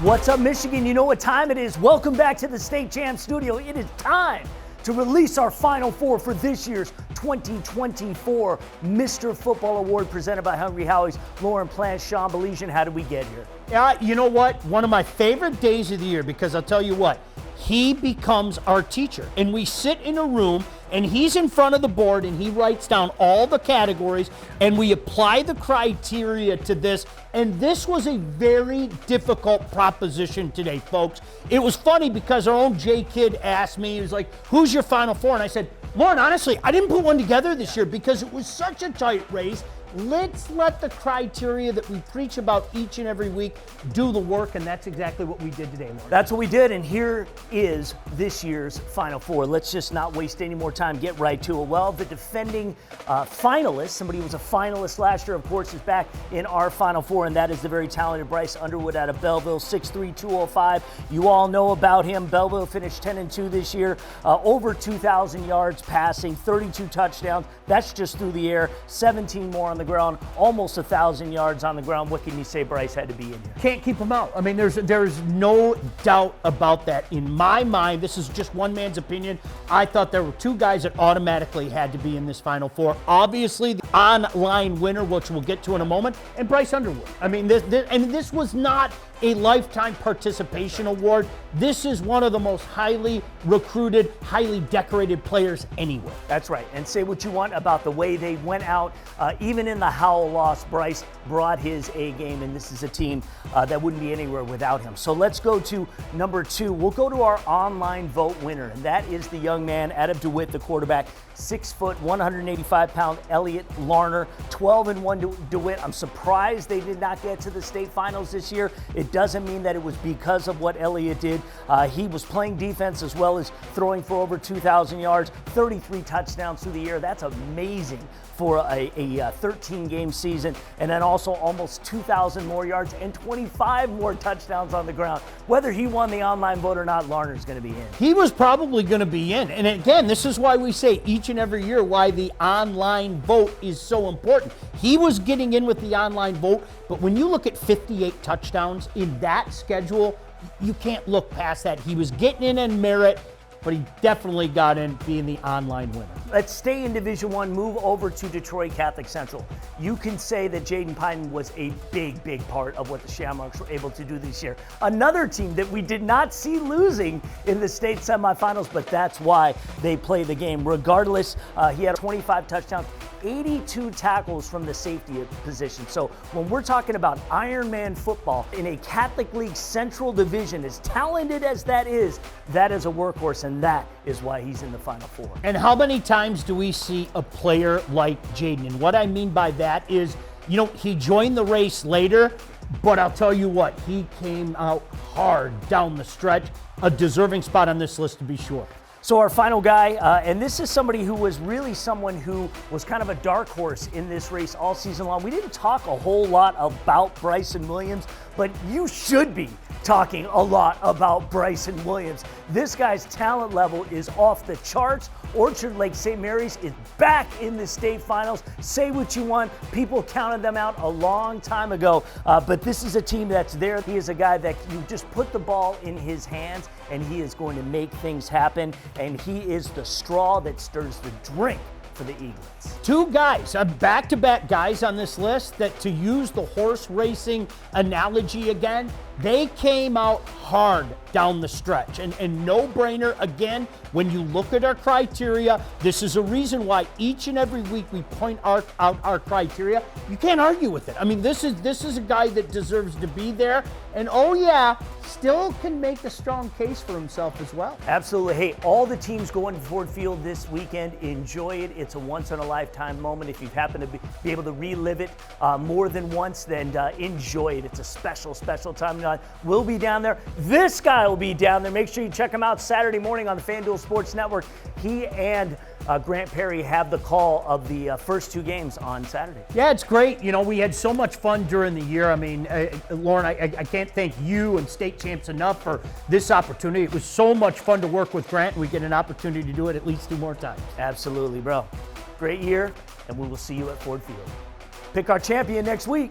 What's up, Michigan? You know what time it is. Welcome back to the State Champs studio. It is time to release our Final Four for this year's 2024 Mr. Football Award presented by Hungry Howie's. Lauren Plant, Sean Belesian, how did we get here? Yeah, you know what? One of my favorite days of the year, because I'll tell you what, he becomes our teacher. And we sit in a room and he's in front of the board and he writes down all the categories and we apply the criteria to this. And this was a very difficult proposition today, folks. It was funny because our own J Kid asked me, he was like, who's your Final Four? And I said, Lauren, honestly, I didn't put one together this year because it was such a tight race. Let's let the criteria that we preach about each and every week do the work, and that's exactly what we did today, Lauren. That's what we did, and here is this year's Final Four. Let's just not waste any more time, get right to it. Well, the defending finalist, somebody who was a finalist last year, of course, is back in our Final Four, and that is the very talented Bryce Underwood out of Belleville, 6'3", 205. You all know about him. Belleville finished 10-2 this year, over 2,000 yards passing, 32 touchdowns. That's just through the air, 17 more on the ground, almost 1,000 yards on the ground. What can you say Bryce had to be in here? Can't keep him out. I mean, there's no doubt about that. In my mind, this is just one man's opinion. I thought there were two guys that automatically had to be in this Final Four. Obviously, the online winner, which we'll get to in a moment, and Bryce Underwood. I mean, this was not a lifetime participation award. This is one of the most highly recruited, highly decorated players anywhere. That's right. And say what you want about the way they went out. Even in the Howell loss, Bryce brought his A game, and this is a team that wouldn't be anywhere without him. So let's go to number 2. We'll go to our online vote winner, and that is the young man out of DeWitt, the quarterback, 6 foot, 185-pound Elliott Larner, 12-1 DeWitt. I'm surprised they did not get to the state finals this year. It doesn't mean that it was because of what Elliott did. He was playing defense as well as throwing for over 2,000 yards, 33 touchdowns through the air. That's amazing for a 13-game season, and then also almost 2,000 more yards and 25 more touchdowns on the ground. Whether he won the online vote or not, Larner's going to be in. He was probably going to be in. And again, this is why we say each and every year why the online vote is so important. He was getting in with the online vote, but when you look at 58 touchdowns in that schedule, you can't look past that. He was getting in merit, but he definitely got in being the online winner. Let's stay in Division I, move over to Detroit Catholic Central. You can say that Jaden Pydyn was a big part of what the Shamrocks were able to do this year. Another team that we did not see losing in the state semifinals, but that's why they play the game. Regardless, he had 25 touchdowns, 82 tackles from the safety position. So when we're talking about Ironman football in a Catholic League Central Division, as talented as that is a workhorse, and that is why he's in the Final Four. And how many times do we see a player like Jaden? And what I mean by that is, you know, he joined the race later, but I'll tell you what, he came out hard down the stretch. A deserving spot on this list to be sure. So our final guy, and this is somebody who was really someone who was kind of a dark horse in this race all season long. We didn't talk a whole lot about Bryson Williams, but you should be talking a lot about Bryson Williams. This guy's talent level is off the charts. Orchard Lake St. Mary's is back in the state finals. Say what you want. People counted them out a long time ago, but this is a team that's there. He is a guy that you just put the ball in his hands and he is going to make things happen, and he is the straw that stirs the drink for the Eaglets. Two guys, back-to-back guys on this list that, to use the horse racing analogy again, they came out hard down the stretch. And no-brainer, again, when you look at our criteria, this is a reason why each and every week we point out our criteria. You can't argue with it. I mean, this is a guy that deserves to be there. And oh yeah, still can make a strong case for himself as well. Absolutely. Hey, all the teams going to Ford Field this weekend, enjoy it. It's a once-in-a-lifetime moment. If you happen to be able to relive it more than once, then enjoy it. It's a special time. We'll be down there. This guy will be down there. Make sure you check him out Saturday morning on the FanDuel Sports Network. He and Grant Perry have the call of the first 2 games on Saturday. Yeah, it's great. You know, we had so much fun during the year. I mean, Lauren, I can't thank you and State Champs enough for this opportunity. It was so much fun to work with Grant, and we get an opportunity to do it at least 2 more times. Absolutely, bro. Great year, and we will see you at Ford Field. Pick our champion next week.